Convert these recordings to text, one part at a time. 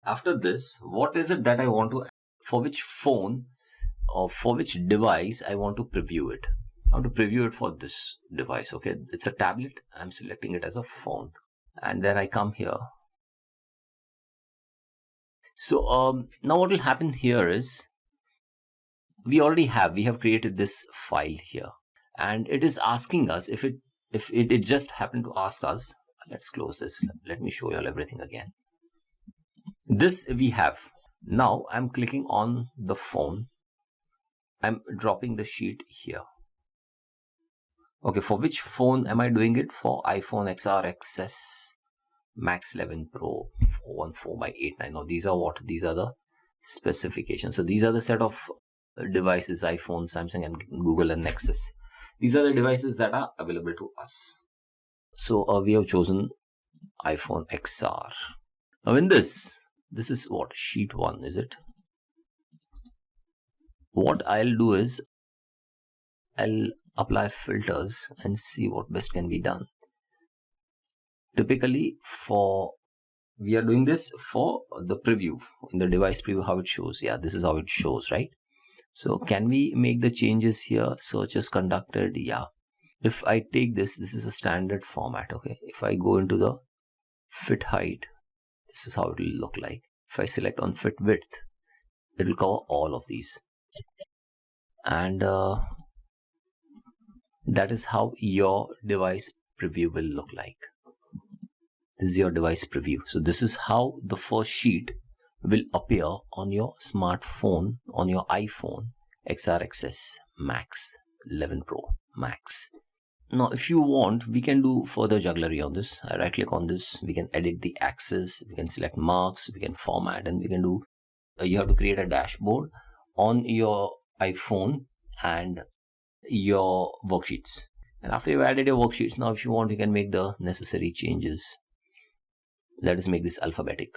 After this, what is it that I want to, for which phone or for which device I want to preview it? I want to preview it for this device. Okay, it's a tablet. I'm selecting it as a phone, and then I come here. So now what will happen here is we have created this file here, and it is asking us if it just happened to ask us. Let's close this. Let me show you all everything again. This we have. Now I'm clicking on the phone. I'm dropping the sheet here. Okay, for which phone am I doing it? For iPhone XR XS Max 11 Pro 414x89. Now these are what? These are the specifications. So these are the set of devices, iPhone, Samsung, and Google and Nexus. These are the devices that are available to us. So we have chosen iPhone XR. Now in this is what? Sheet 1, is it? What I'll do is I'll apply filters and see what best can be done. Typically we are doing this for the preview, in the device preview, how it shows. Yeah, this is how it shows, right? So can we make the changes here? Searches conducted. Yeah. If I take this is a standard format. Okay. If I go into the fit height, this is how it will look like. If I select on fit width, it will cover all of these. And that is how your device preview will look like. This is your device preview. So this is how the first sheet will appear on your smartphone, on your iPhone XR XS Max 11 Pro Max. Now if you want, we can do further jugglery on this. I right click on this, we can edit the axis, we can select marks, we can format, and we can do, you have to create a dashboard on your iPhone and your worksheets. And after you've added your worksheets, now if you want, you can make the necessary changes. Let us make this alphabetic.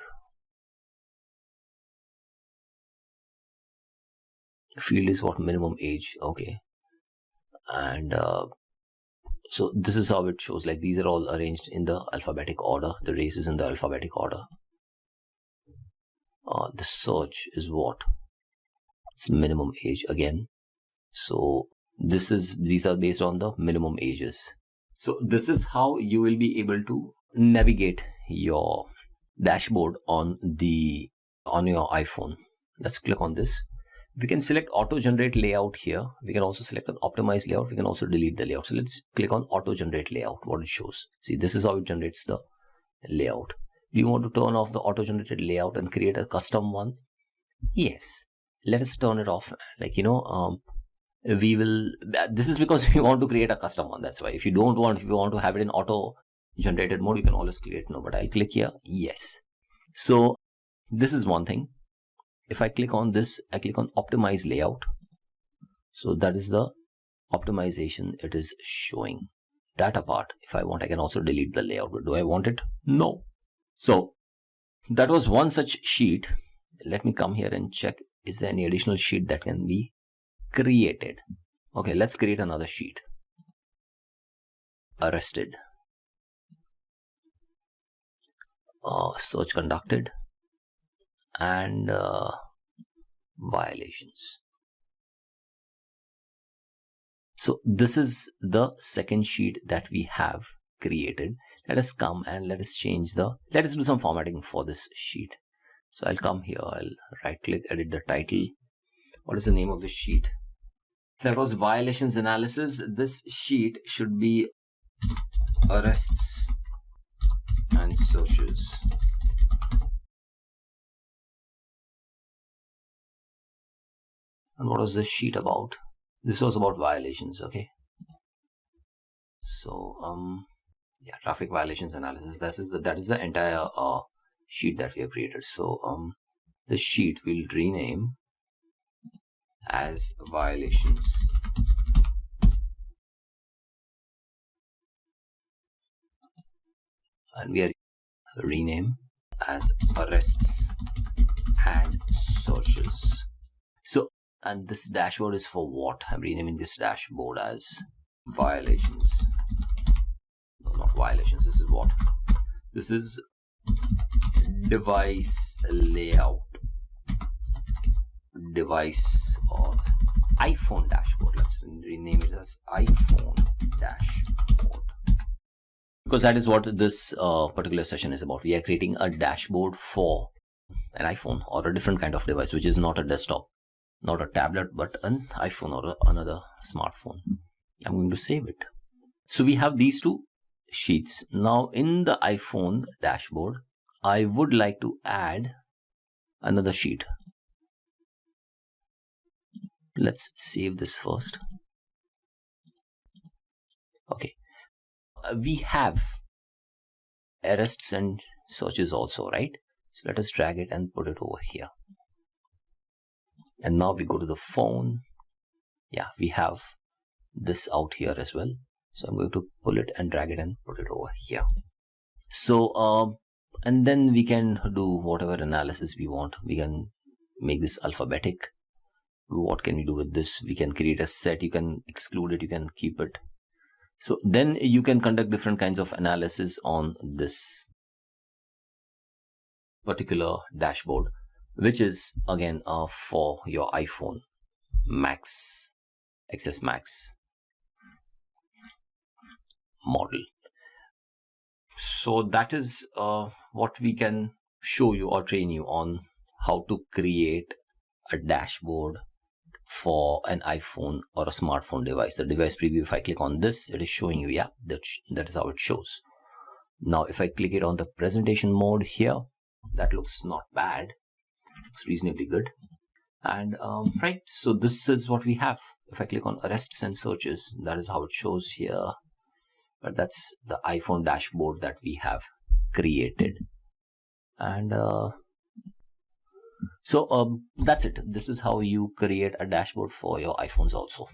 Field is what? Minimum age. Okay. And so this is how it shows. Like these are all arranged in the alphabetic order. The race is in the alphabetic order. The search is what? It's minimum age again. So these are based on the minimum ages. So this is how you will be able to navigate your dashboard on your iPhone. Let's click on this. We can select auto generate layout here. We can also select an optimize layout. We can also delete the layout. So let's click on auto generate layout, what it shows. See, this is how it generates the layout. Do you want to turn off the auto generated layout and create a custom one? Yes. Let us turn it off. Like, we will, this is because we want to create a custom one. That's why. If you want to have it in auto generated mode, you can always click no, but I'll click here. Yes. So this is one thing. If I click on this, I click on optimize layout. So that is the optimization it is showing. That apart, if I want, I can also delete the layout. But do I want it? No. So that was one such sheet. Let me come here and check. Is there any additional sheet that can be created? Okay, let's create another sheet. Arrested. Search conducted. And violations. So this is the second sheet that we have created. Let us come and let us do some formatting for this sheet. So I'll come here, I'll right click, edit the title. What is the name of the sheet? That was violations analysis. This sheet should be arrests and searches. And what was this sheet about? This was about violations. Okay. So yeah, traffic violations analysis. That is the entire sheet that we have created. So the sheet we'll rename as violations. And we are rename as arrests and searches. So, and this dashboard is for what? I'm renaming this dashboard as violations. No, not violations. This is what? This is device layout, device or iPhone dashboard. Let's rename it as iPhone dashboard, because that is what this particular session is about. We are creating a dashboard for an iPhone or a different kind of device, which is not a desktop, not a tablet, but an iPhone or another smartphone. I'm going to save it. So we have these two sheets. Now in the iPhone dashboard, I would like to add another sheet. Let's save this first. Okay. We have arrests and searches also, right? So let us drag it and put it over here. And now we go to the phone. Yeah, we have this out here as well. So I'm going to pull it and drag it and put it over here. So, and then we can do whatever analysis we want. We can make this alphabetic. What can we do with this? We can create a set. You can exclude it. You can keep it. So then you can conduct different kinds of analysis on this particular dashboard, which is again for your iPhone Max, XS Max model. So that is what we can show you or train you on how to create a dashboard for an iPhone or a smartphone device. The device preview, if I click on this, it is showing you, yeah, that is how it shows. Now if I click it on the presentation mode here, that looks not bad, looks reasonably good. And right, so this is what we have. If I click on arrests and searches, that is how it shows here. But that's the iPhone dashboard that we have created. And so that's it. This is how you create a dashboard for your iPhones also.